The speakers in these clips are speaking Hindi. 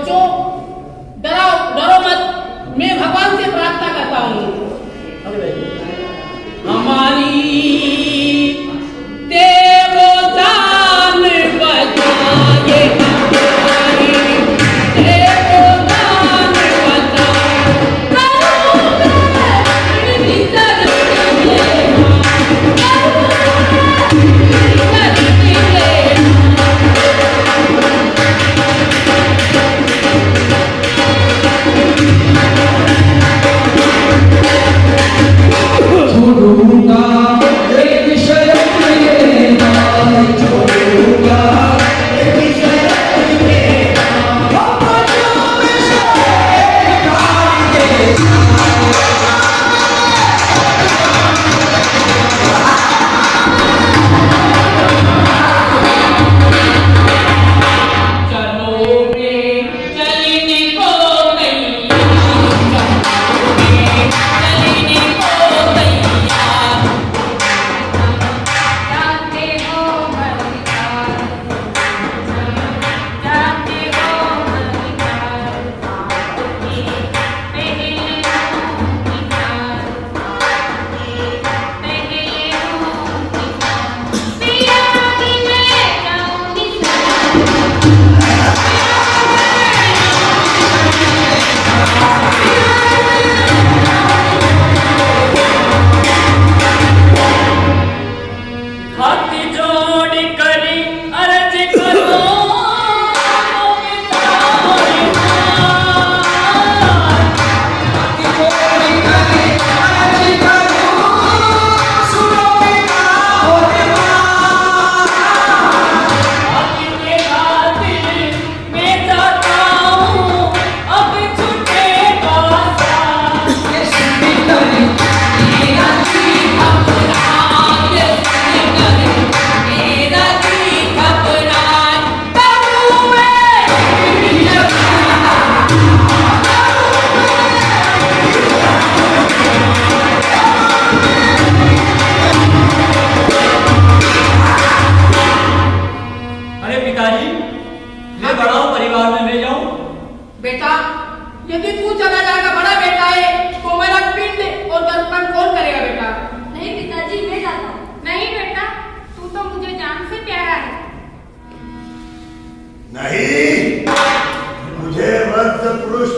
बच्चों, डरो मत, मैं भगवान से प्रार्थना करता हूँ। हमारी देवदान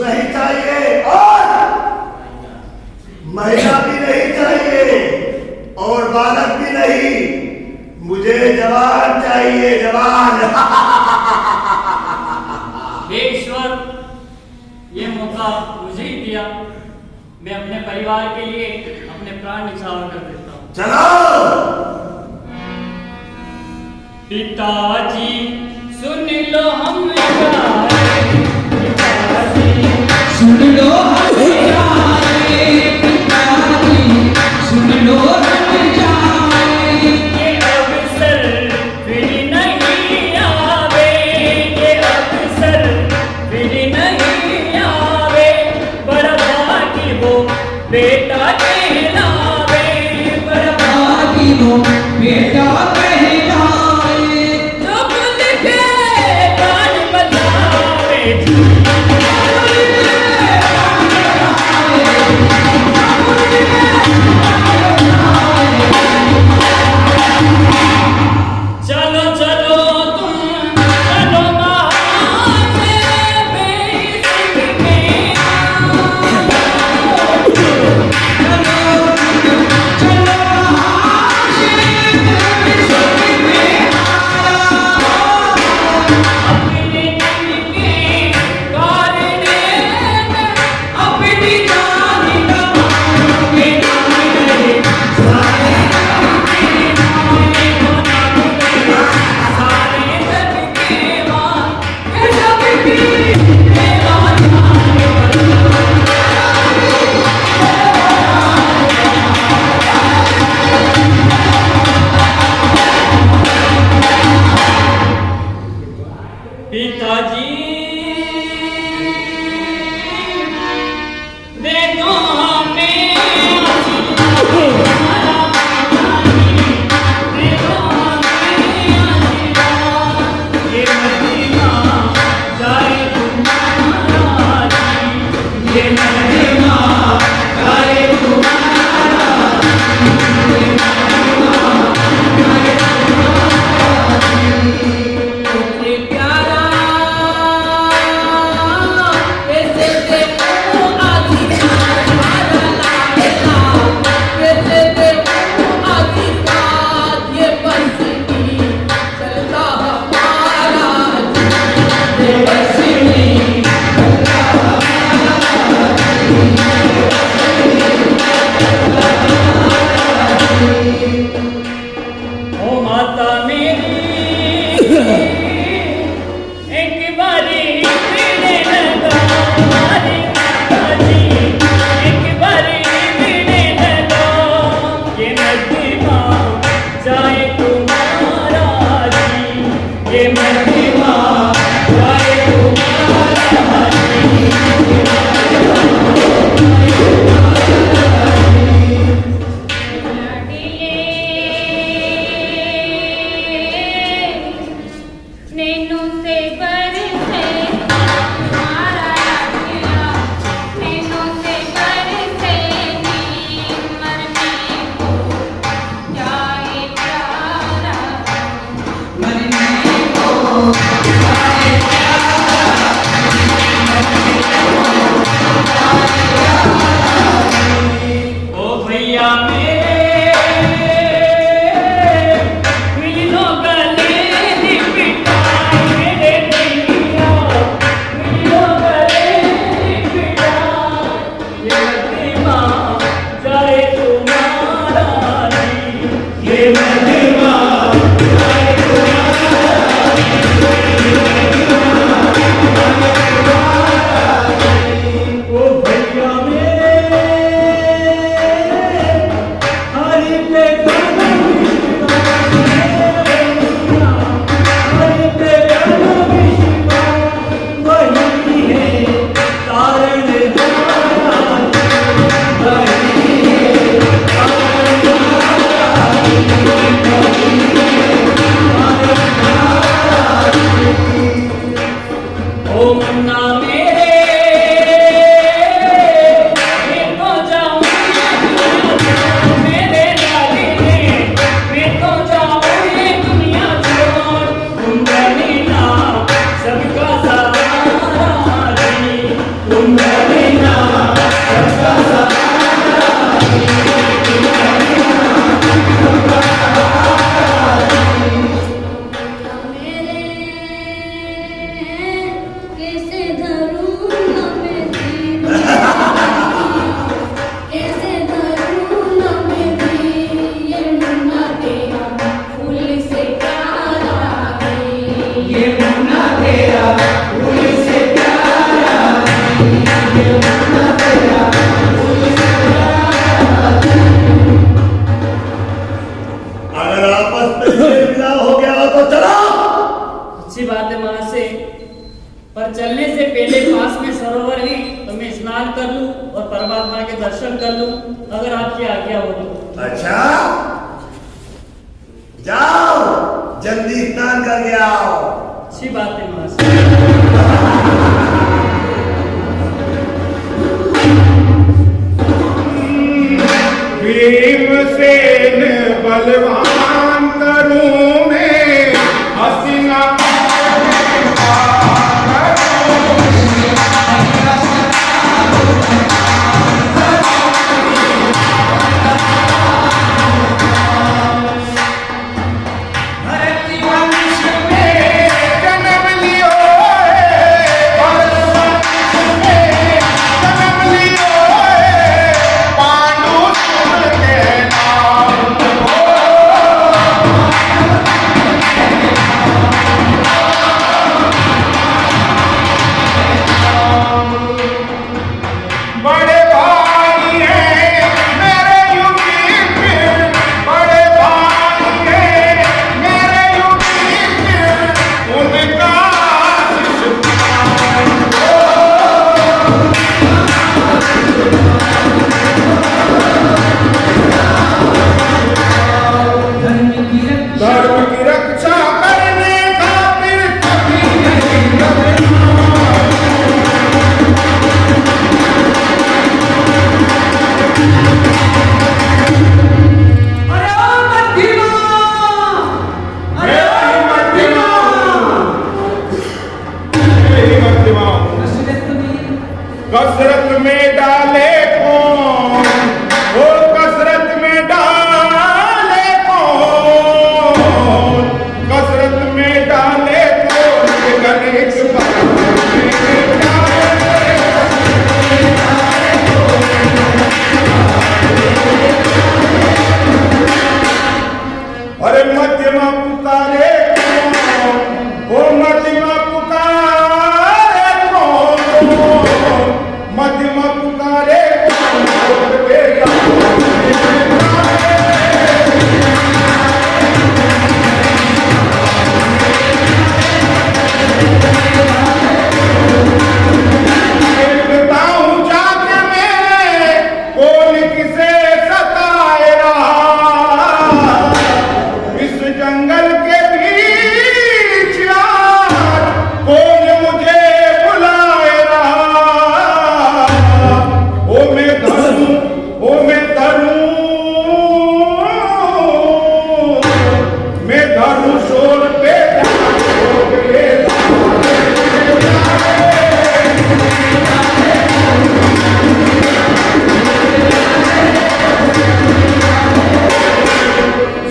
बजाए, महिला भी नहीं चाहिए और बालक भी नहीं, मुझे जवान चाहिए, जवान। हे ईश्वर, ये मौका मुझे ही दिया, मैं अपने परिवार के लिए अपने प्राण न्यौछावर कर देता हूँ। चलो पिताजी सुन लो हम सुन लो सुन लो ये अवसर फिर नहीं आवे, ये अवसर फिर नहीं आवे, बड़ा भागी वो बेटा कहलावे, बड़ा भागी वो बेटा कहलावे, जो खुद के प्राण बचावे। चलो चलो तुम चलो अपने कैसे धरूं ना मैं जीवन, कैसे धरूं ना मैं जीवन, ये मुन्ना तेरा फूल से प्यारा है, ये मुन्ना तेरा फूल से प्यारा है, ये मुन्ना तेरा फूल से प्यारा है। अगर आपस में से मिलाप हो गया हो तो चलो। अच्छी बात है महाशय, पर चलने से पहले पास में सरोवर है तो मैं स्नान कर लूं और परमात्मा के दर्शन कर लूं, अगर आपकी आज्ञा हो तो। अच्छा, जाओ जल्दी स्नान करके आओ। अच्छी बात है महाशय। भीमसेन बलवान करूं मैं हसीना भरत वंश में जन्म लियो भरत वंश में जन्म लियो पांडु सुन के नाम बड़े भाई हैं मेरे युधिष्ठिर, बड़े भाई हैं मेरे युधिष्ठिर, उनका धर्म की रक्षा करने खातिर कभी नहीं डरना। अरे ओ मध्यमा, अरे ओ मध्यमा, कसरत में डाले कौन, वो कसरत में डाले कौन, कसरत में डाले कौन, गणेश अरे मध्यमा पुकारे कौन, वो मध्यमा पुकारे कौन, मध्यमा पुकारे कौन, बेटा देखता हूँ जाके मैं कौन किसे सताए रहा, इस जंगल के बीच यार कौन मुझे बुलाए रहा, ओ मैं धरूं, ओ मैं धरूं, मैं धरूं शोर पे शोर पे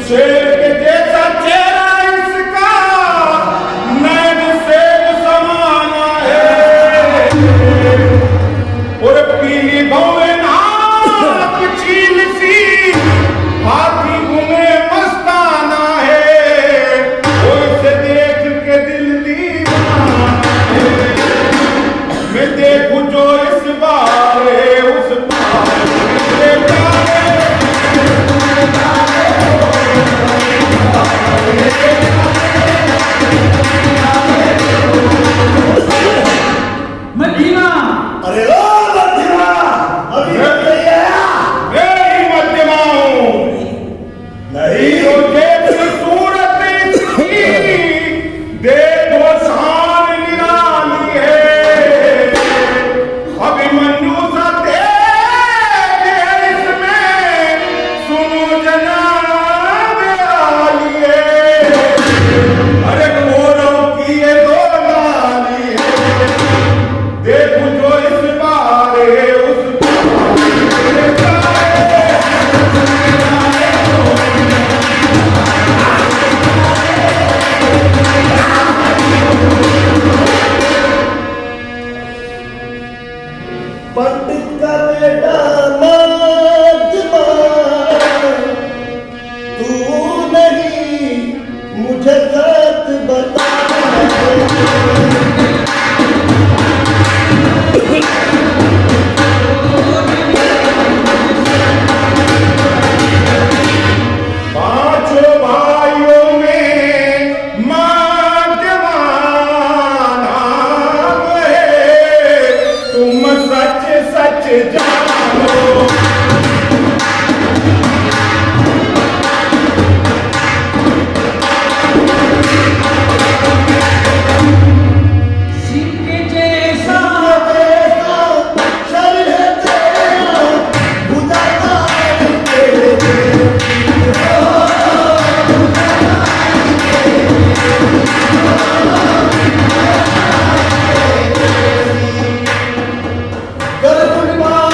शेर के जैसा चेहरा इसका, नैन शेर समाना है, और पीली भौवे नाक चील सी, हाथी घूमे मस्ताना है, वो इसे देख के दिल दीवाना है, मैं देखूं जो इस बार है उस पार से पार है। मध्यमा, अरे ओ मध्यमा, अभी तक नहीं आया? मैं ही मध्यमा हूँ, नहीं तो देख सूरत इसकी, देखो शान निराली है, अभिमन्यु सा तेज है इसमें, सुनो जनाब आलिए, अरे कौरव की ये दो लाली है, देखो जो इस पंडित का बेटा महात्मा, तू नहीं मुझे सच बता। पांचों भाइयों में माध्यमा नाम है, तुम सच सच जानो। सिक्के जैसा शरीर है तेरा, बुझाता है तेरे गर्भ माँ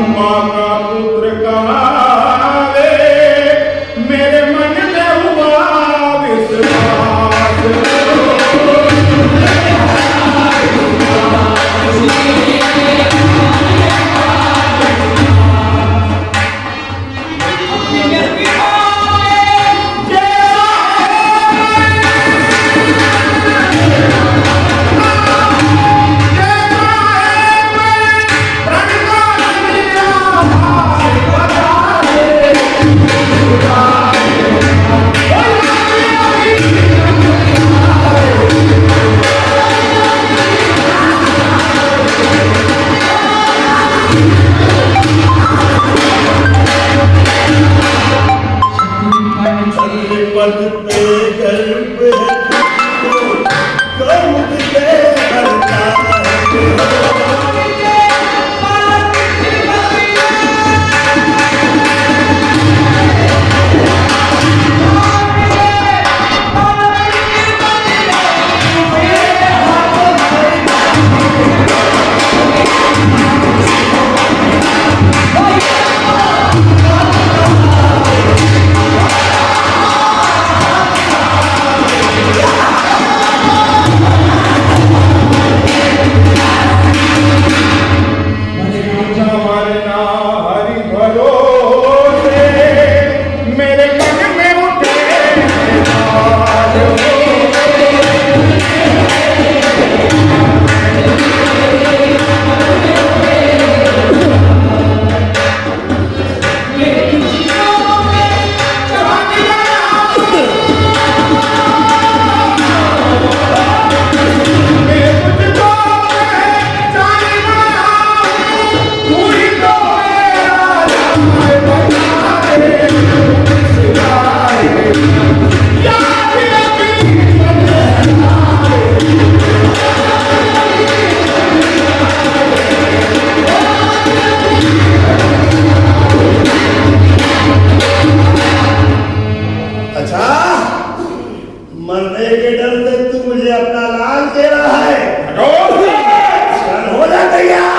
अम्मा का पुत्र कहावे, मेरे मन में हुआ विश्वास। पद पे गर्व है गौर पे हरता मरने के डर से तू मुझे अपना लाल दे रहा है। हो जा तैयार।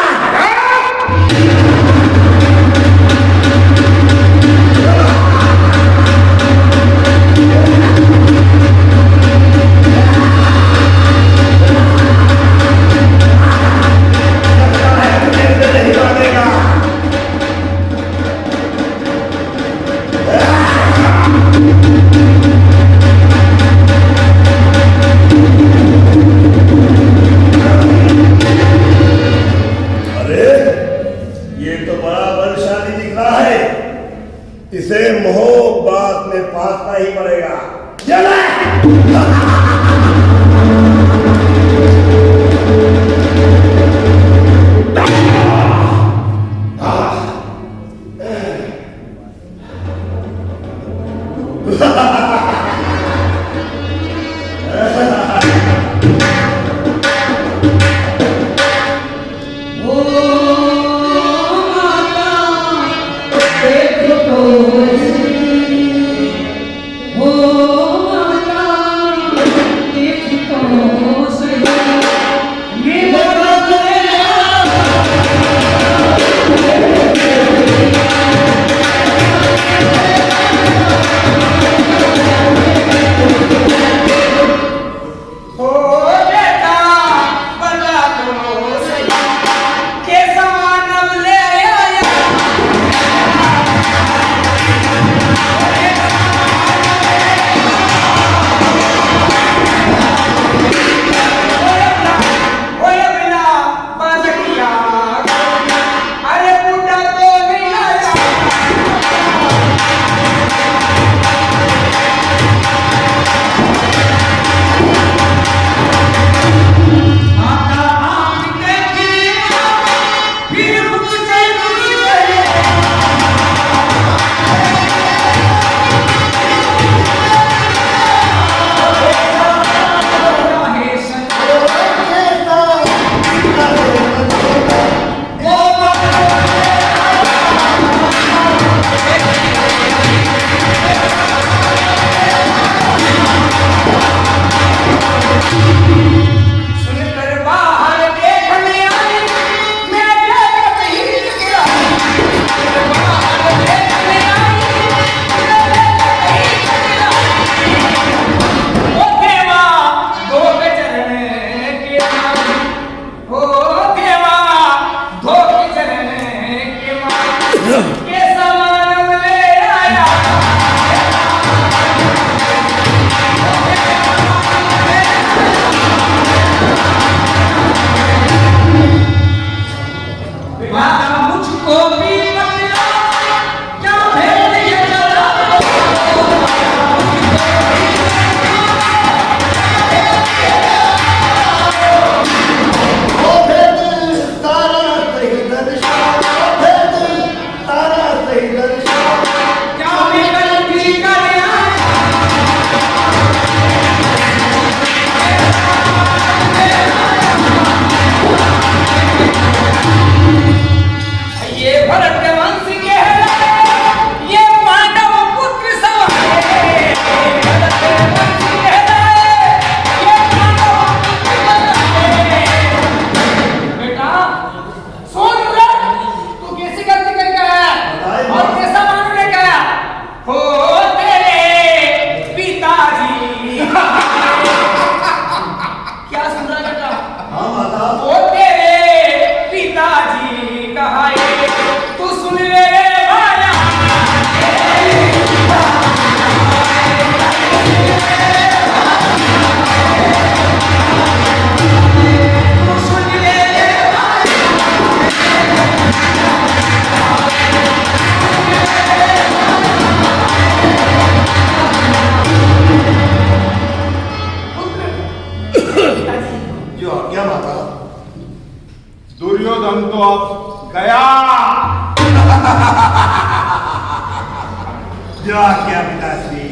इसे मोहब्बत में पासना ही पड़ेगा। Oh, के समान ले आया माता मुझको भी बतला क्या भेद ये जरा ओ भेद तारा सही दर्शन, ओ भेद तारा सही दर्शन। क्या भी गलती कर ये भरत वंश के है ये पांडव पुत्र सब है भरत वंश के है ये पांडव पुत्र सब है बेटा सुन रे तू कैसी गलती करके आया और कैसा मानने गया हो तेरे पिताजी क्या सुन रहा बेटा हाँ माता। ओ तेरे पिताजी कहा तू सुन ले रे भाया तू सुन ले रे जो आज्ञा माता। दुर्योधन तो अब गया। जो आज्ञा पिताश्री।